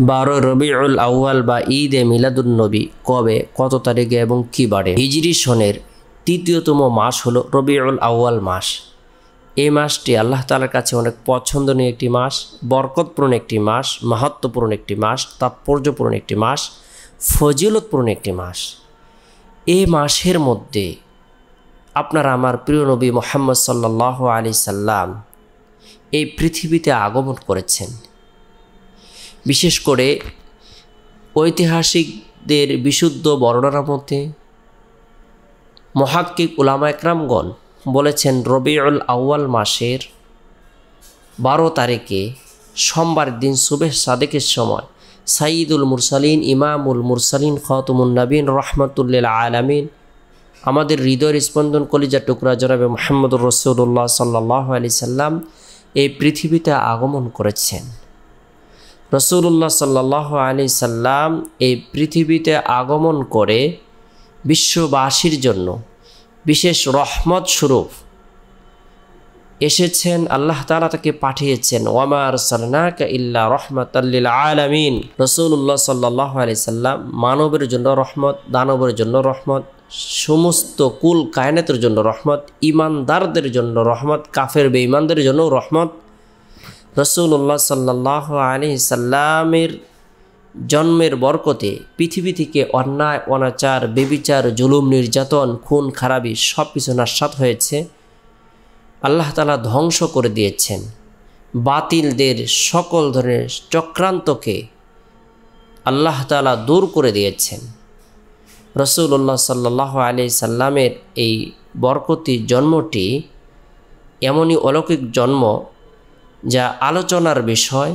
12 রবিউল আউয়াল বা ঈদে মিলাদুন্নবী কবে, কত তারিখে এবং কী বারে? হিজরি সনের তৃতীয়তম মাস হলো রবিউল আউয়াল মাস। এই মাসটি আল্লাহ তাআলার কাছে অনেক পছন্দনীয় একটি মাস, বরকতপূর্ণ একটি মাস, মাহাত্ম্যপূর্ণ একটি মাস, তাৎপর্যপূর্ণ একটি মাস, ফজিলতপূর্ণ একটি মাস। এই মাসের মধ্যে আপনার আমার প্রিয় নবী মুহাম্মদ সাল্লাল্লাহু আলাইহি সাল্লাম এই পৃথিবীতে আগমন করেছেন। বিশেষ করে ঐতিহাসিকদের বিশুদ্ধ বর্ণনার মধ্যে মুহাক্কিক উলামা একরামগণ বলেছেন রবিউল আউয়াল মাসের 12 তারিখে সোমবার দিন সুবহ সাদেকের সময় সাইয়্যিদুল মুরসালিন, ইমামুল মুরসালিন, খাতামুন নবীন, রাহমাতুল লিল আলামিন, আমাদের হৃদয়ের স্পন্দন কলিজার টুকরা জনাবে মুহাম্মদুর রাসূলুল্লাহ সাল্লাল্লাহু আলাইহি সাল্লাম এই পৃথিবীতে আগমন করেছেন। রাসূলুল্লাহ সাল্লাল্লাহু আলাইহি সাল্লাম এই পৃথিবীতে আগমন করে বিশ্ববাসীর জন্য বিশেষ রহমত স্বরূপ এসেছেন। আল্লাহ তাআলা তাকে পাঠিয়েছেন, ওয়ামা আরসালনাকা ইল্লা রাহমাতাল লিল আলামিন। রাসূলুল্লাহ সাল্লাল্লাহু আলাইহি সাল্লাম মানবের জন্য রহমত, দানবের জন্য রহমত, সমস্ত কুল কায়নাতের জন্য রহমত, ইমানদারদের জন্য রহমত, কাফের বেঈমানদের জন্য রহমত। রাসূলুল্লাহ সাল্লাল্লাহু আলাইহি সাল্লামের জন্মের বরকতে পৃথিবী থেকে অন্যায়, অনাচার, বেবিচার, জুলুম, নির্যাতন, খুন খারাপি সব কিছু নাশাত হয়েছে। আল্লাহ তাআলা ধ্বংস করে দিয়েছেন। বাতিলদের সকল ধরনের চক্রান্তকে আল্লাহ তাআলা দূর করে দিয়েছেন। রাসূলুল্লাহ সাল্লাল্লাহু আলাইহি সাল্লামের এই বরকতি জন্মটি এমনই অলৌকিক জন্ম যা আলোচনার বিষয়,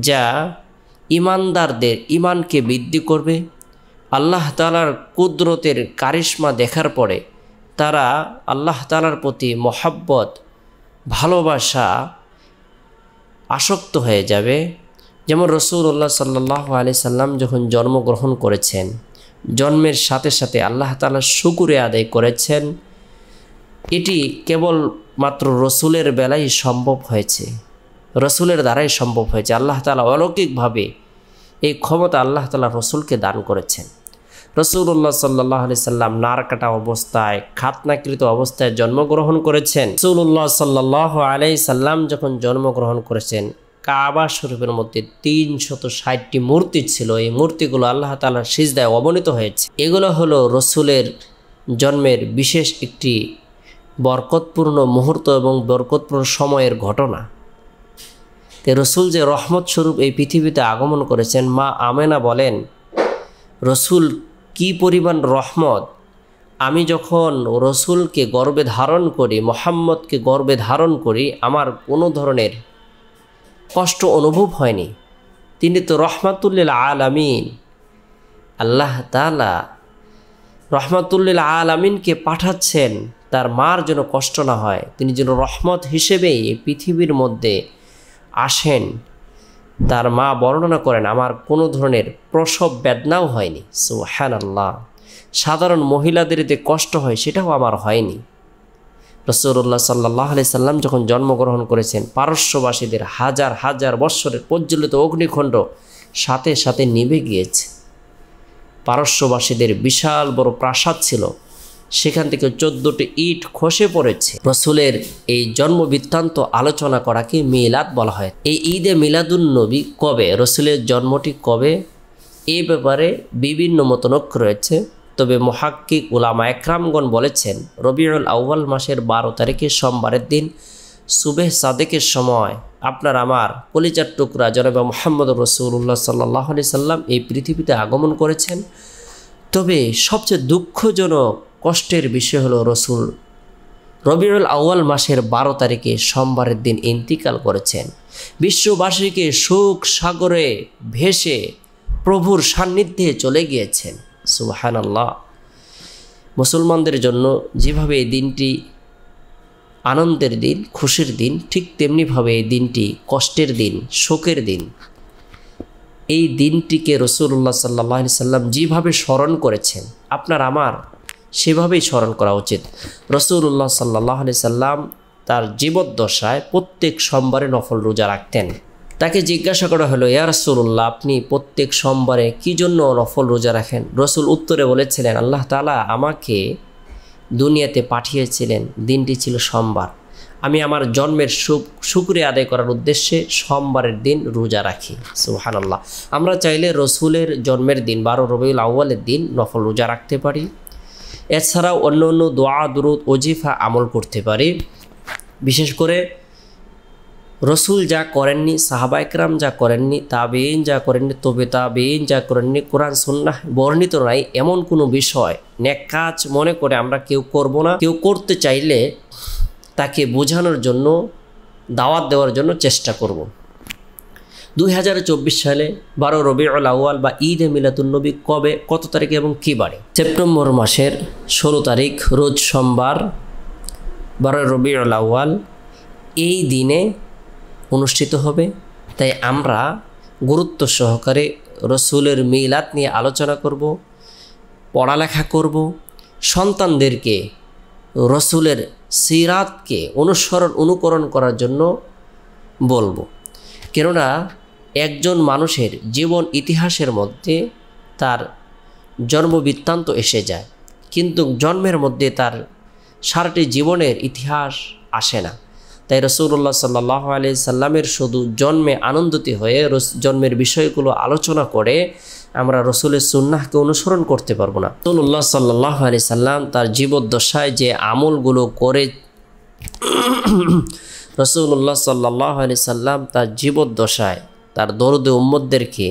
যা ইমানদারদের ইমানকে বৃদ্ধি করবে। আল্লাহ তাআলার কুদরতের কারিশমা দেখার পরে তারা আল্লাহ তাআলার প্রতি মহব্বত, ভালোবাসা আসক্ত হয়ে যাবে। যেমন রাসূলুল্লাহ সাল্লাল্লাহু আলাইহি সাল্লাম যখন জন্মগ্রহণ করেছেন, জন্মের সাথে সাথে আল্লাহ তাআলার শুকরিয়া আদায় করেছেন। এটি কেবল মাত্র রসুলের বেলায় সম্ভব হয়েছে, রসুলের দ্বারাই সম্ভব হয়েছে। আল্লাহ তাআলা অলৌকিকভাবে এই ক্ষমতা আল্লাহ তাআলা রসুলকে দান করেছেন। রাসূলুল্লাহ সাল্লাল্লাহু আলাইহি সাল্লাম নারকাটা অবস্থায়, খাতনাকৃত অবস্থায় জন্মগ্রহণ করেছেন। রাসূলুল্লাহ সাল্লাল্লাহু আলাইহি সাল্লাম যখন জন্মগ্রহণ করেছেন, কাবা শরীফের মধ্যে 360টি মূর্তি ছিল। এই মূর্তিগুলো আল্লাহ তাআলার সিজদায় অবনীত হয়েছে। এগুলো হলো রসুলের জন্মের বিশেষ একটি বরকতপূর্ণ মুহূর্ত এবং বরকতপূর্ণ সময়ের ঘটনা। রসুল যে রহমত স্বরূপ এই পৃথিবীতে আগমন করেছেন, মা আমেনা বলেন, রসুল কি পরিমাণ রহমত! আমি যখন রসুলকে গর্ভে ধারণ করি, মুহাম্মদকে গর্ভে ধারণ করি, আমার কোনো ধরনের কষ্ট অনুভব হয়নি। তিনি তো রহমাতুল লিল আলামিন। আল্লাহ তাআলা রহমাতুল লিল আলামিনকে পাঠাচ্ছেন তার মার যেন কষ্ট না হয়, তিনি যেন রহমত হিসেবেই এই পৃথিবীর মধ্যে আসেন। তার মা বর্ণনা করেন, আমার কোনো ধরনের প্রসব বেদনাও হয়নি। সুবহানাল্লাহ। সাধারণ মহিলাদের যে কষ্ট হয় সেটাও আমার হয়নি। রাসূলুল্লাহ সাল্লাল্লাহু আলাইহি সাল্লাম যখন জন্মগ্রহণ করেছেন, পারস্যবাসীদের হাজার হাজার বৎসরের প্রজ্বলিত অগ্নিকুণ্ড সাথে সাথে নিভে গিয়েছে। পারস্যবাসীদের বিশাল বড় প্রাসাদ ছিল, সেখান থেকে 14টি ইট খসে পড়েছে। রসুলের এই জন্ম বৃত্তান্ত আলোচনা করাকে মিলাদ বলা হয়। এই ঈদে মিলাদুন্নবী কবে, রসুলের জন্মটি কবে, এই ব্যাপারে বিভিন্ন মতনৈক্য রয়েছে। তবে মুহাক্কিক উলামা একরামগণ বলেছেন রবিউল আউয়াল মাসের 12 তারিখে সোমবারের দিন সুবহ সাদেকের সময় আপনার আমার কলিজার টুকরা জনাবে মুহাম্মদুর রাসূলুল্লাহ সাল্লাল্লাহু আলাইহি সাল্লাম এই পৃথিবীতে আগমন করেছেন। তবে সবচেয়ে দুঃখজনক কষ্টের বিষয় হলো রসুল রবিউল আউয়াল মাসের 12 তারিখে সোমবারের দিন ইন্তিকাল করেছেন। বিশ্ববাসীকে সুখ সাগরে ভেসে প্রভুর সান্নিধ্যে চলে গিয়েছেন। সুবহানাল্লাহ। মুসলমানদের জন্য যেভাবে এই দিনটি আনন্দের দিন, খুশির দিন, ঠিক তেমনিভাবে এই দিনটি কষ্টের দিন, শোকের দিন। এই দিনটিকে রাসূলুল্লাহ সাল্লাল্লাহু আলাইহি সাল্লাম যেভাবে স্মরণ করেছেন, আপনার আমার সেভাবেই স্মরণ করা উচিত। রাসূলুল্লাহ সাল্লাল্লাহু আলাইহি সাল্লাম তার জীবদ্দশায় প্রত্যেক সোমবারে নফল রোজা রাখতেন। তাকে জিজ্ঞাসা করা হলো, ইয়া রাসূলুল্লাহ, আপনি প্রত্যেক সোমবারে কি জন্য নফল রোজা রাখেন? রসুল উত্তরে বলেছিলেন, আল্লাহ তাআলা আমাকে দুনিয়াতে পাঠিয়েছিলেন, দিনটি ছিল সোমবার। আমি আমার জন্মের শুকরিয়া আদায় করার উদ্দেশ্যে সোমবারের দিন রোজা রাখি। সুবহানাল্লাহ। আমরা চাইলে রসুলের জন্মের দিন 12 রবিউল আউয়ালের দিন নফল রোজা রাখতে পারি। এছাড়াও অন্য অন্য দোয়া, দুরূদ, ওজিফা আমল করতে পারি। বিশেষ করে রসুল যা করেননি, সাহাবা একরাম যা করেননি, তাবেঈন যা করেননি, তবে তাবেঈন যা করেননি, কোরআন সুন্নাহ বর্ণিত নাই এমন কোনো বিষয় নেক কাজ মনে করে আমরা কেউ করব না। কেউ করতে চাইলে তাকে বোঝানোর জন্য, দাওয়াত দেওয়ার জন্য চেষ্টা করব। 2024 সালে 12 রবিউল আউয়াল বা ঈদে মিলাদুন্নবী কবে, কত তারিখে এবং কী বারে? সেপ্টেম্বর মাসের 16 তারিখ, রোজ সোমবার, 12 রবিউল আউয়াল এই দিনে অনুষ্ঠিত হবে। তাই আমরা গুরুত্ব সহকারে রসুলের মিলাদ নিয়ে আলোচনা করব, পড়ালেখা করব, সন্তানদেরকে রসুলের সিরাতকে অনুকরণ করার জন্য বলবো। কেননা একজন মানুষের জীবন ইতিহাসের মধ্যে তার জন্মবৃত্তান্ত এসে যায়, কিন্তু জন্মের মধ্যে তার সারাটি জীবনের ইতিহাস আসে না। তাই রাসূলুল্লাহ সাল্লাল্লাহু আলাইহি সাল্লামের শুধু জন্মে আনন্দিত হয়ে জন্মের বিষয়গুলো আলোচনা করে আমরা রসুলের সুন্নাহকে অনুসরণ করতে পারবো না। রাসূলুল্লাহ সাল্লাল্লাহু আলাইহি সাল্লাম তার জীবদ্দশায় যে আমলগুলো করে রাসূলুল্লাহ সাল্লাল্লাহু আলাইহি সাল্লাম তার জীবদ্দশায় তার দরদে উম্মতদেরকে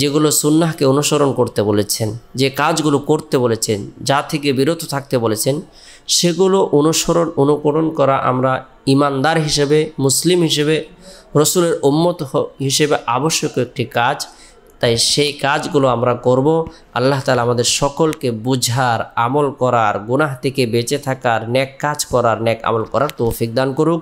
যেগুলো সুন্নাহকে অনুসরণ করতে বলেছেন, যে কাজগুলো করতে বলেছেন, যা থেকে বিরত থাকতে বলেছেন, সেগুলো অনুকরণ করা আমরা ইমানদার হিসেবে, মুসলিম হিসেবে, রসুলের উম্মত হিসেবে আবশ্যক একটি কাজ। তাই সেই কাজগুলো আমরা করব। আল্লাহ তাআলা আমাদের সকলকে বুঝার, আমল করার, গুনাহ থেকে বেঁচে থাকার, নেক কাজ করার, নেক আমল করার তৌফিক দান করুক।